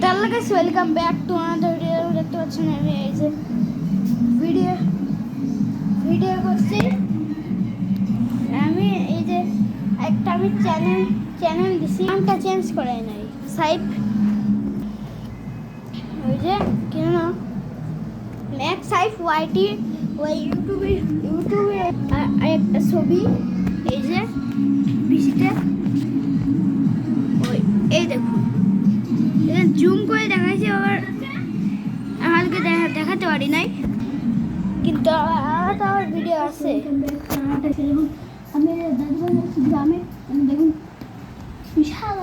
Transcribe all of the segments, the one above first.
Hello guys, welcome back to another video. দেখতে পাচ্ছেন আমি এই যে ভিডিও করছি। আমি এই যে একটা চ্যানেল দিছি, নামটা চেঞ্জ করাই নাই। সাইপ ওই যে কেন ম্যাক সাইফ ওয়াইটি ওই ইউটিউবে একটা ছবি এই যে পিসিতে ওই এই দেখুন জুম করে দেখাইছি। আবার আমাকে দেখাতে পারি নাই, কিন্তু আমার ভিডিও আছে। আমি গ্রামে দেখুন বিশাল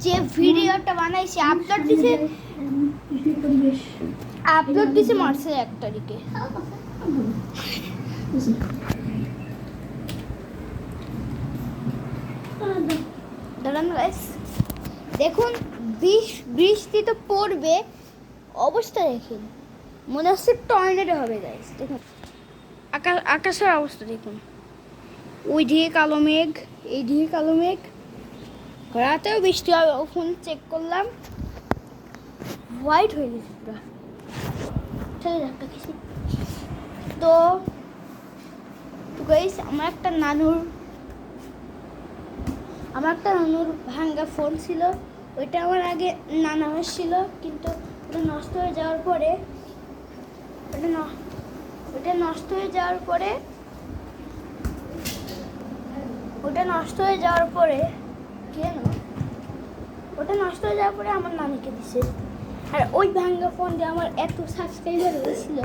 যে ভিডিওটা বানাইছি আপলোড দিছে মার্চে 1 তারিখে। দাঁড়ান গাইস, দেখুন বৃষ্টি তো পড়বে, অবস্থা দেখুন মনে হচ্ছে টর্নেডো হবে গাইস। দেখুন আকাশের অবস্থা দেখুন, ওই দিকে কালো মেঘ, এই দিকে কালো মেঘ। রাতেও বৃষ্টি হবে, ফোন চেক করলাম হোয়াইট হয়ে গেছে পুরো। তো গাইস আমার একটা নানুর ভাঙ্গা ফোন ছিল। ওইটা আমার আগে নানা ছিল, কিন্তু ওটা নষ্ট হয়ে যাওয়ার পরে আমার নানিকে দিছে। আর ওই ভাঙ্গা ফোন দিয়ে আমার এত সাবস্ক্রাইবার হয়েছিল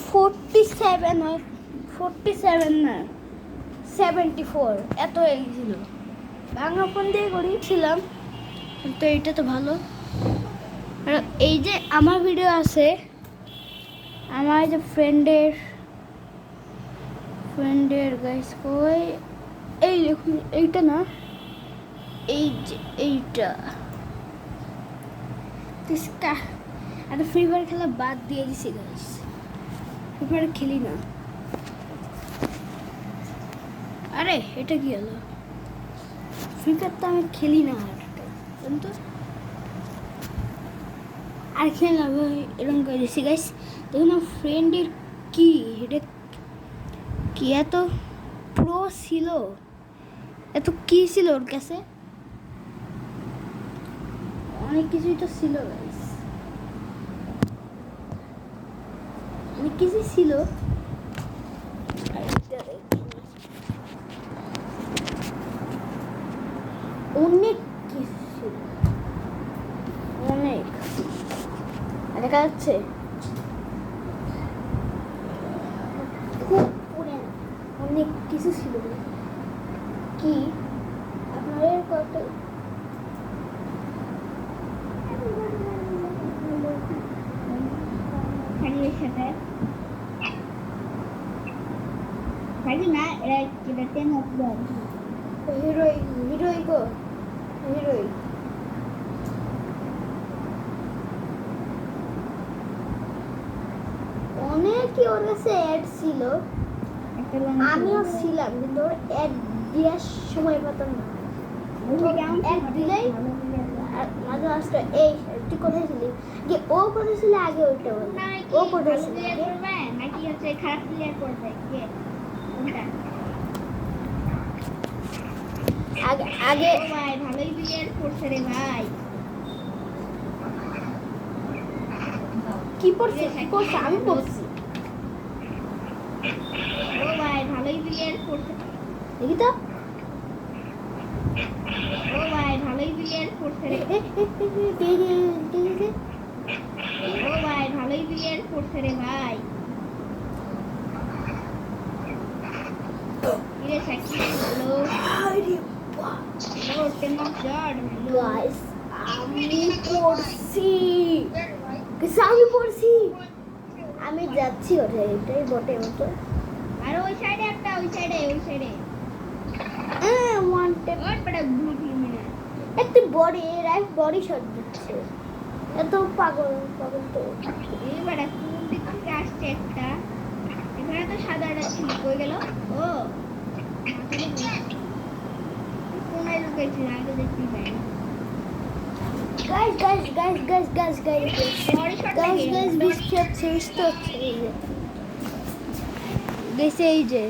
47 না 74 এত হয়ে গেছিল। ভাঙ্গা ফোন দিয়ে করেছিলাম, তো এইটা তো ভালো। আর এই যে আমার ভিডিও আছে, আমার যে ফ্রেন্ডের গাইস কই এই দেখুন, এইটা না এই যে এইটা আর ফ্রি ফায়ার খেলা বাদ দিয়ে দিছি গাইস। ফ্রি ফায়ার খেলি না। আরে এটা কি হলো? ফ্রি ফায়ার তো আমি খেলি না আর খেলাম এরকম করে দিছি গাইস। দেখুন আমার ফ্রেন্ডের কি এটা কি এত প্রো ছিল, এত কি ছিল ওর কাছে, অনেক কিছুই তো ছিল গাইস, অনেক কিছুই ছিল। অনেক কিছু ছিল, অনেক দেখা যাচ্ছে খুব অনেক কিছু ছিল। কি আপনাদের কত না হিরোই অনেকই ওর কাছে অ্যাড ছিল, আমিও ছিলাম, কিন্তু ওর অ্যাড দেওয়ার সময় পেতাম না। অ্যাড দিলেই মাঝে মাঝে এই তুই কোথায় ছিলি, যে ও কোথায় ছিল আগে ওইটা বল, ও কোথায় ছিল নাকি হচ্ছে খারাপ প্লেয়ার করবে আগে ভাই ভালোই প্লেয়ার করছে রে ভাই। কি পড়ছে আমি পড়ছি। ও ভাই ভালোই প্লেয়ার করছে, দেখি তো। ও ভাই ভালোই প্লেয়ার করছে রে, ও ভাই ভালোই প্লেয়ার করছে রে ভাই। রে সাকি হ্যালো গাইস, আমি যাচ্ছি ওঠে, এটাই বটে মতো। আর ওই সাইডে একটা ওই সাইডে ওয়ান্টেড একটা বডি শট দিচ্ছে। এত পাগল তো এবারে কোন দিক থেকে আসছে একটা ওখানে তো সাদাটা ছিল, কই গেল? ও কোনায় লুকাইছি, আমি তো দেখতেই পাইনি। বৃষ্টি হচ্ছে, বৃষ্টি হচ্ছে, এই যে গেছে, এই যে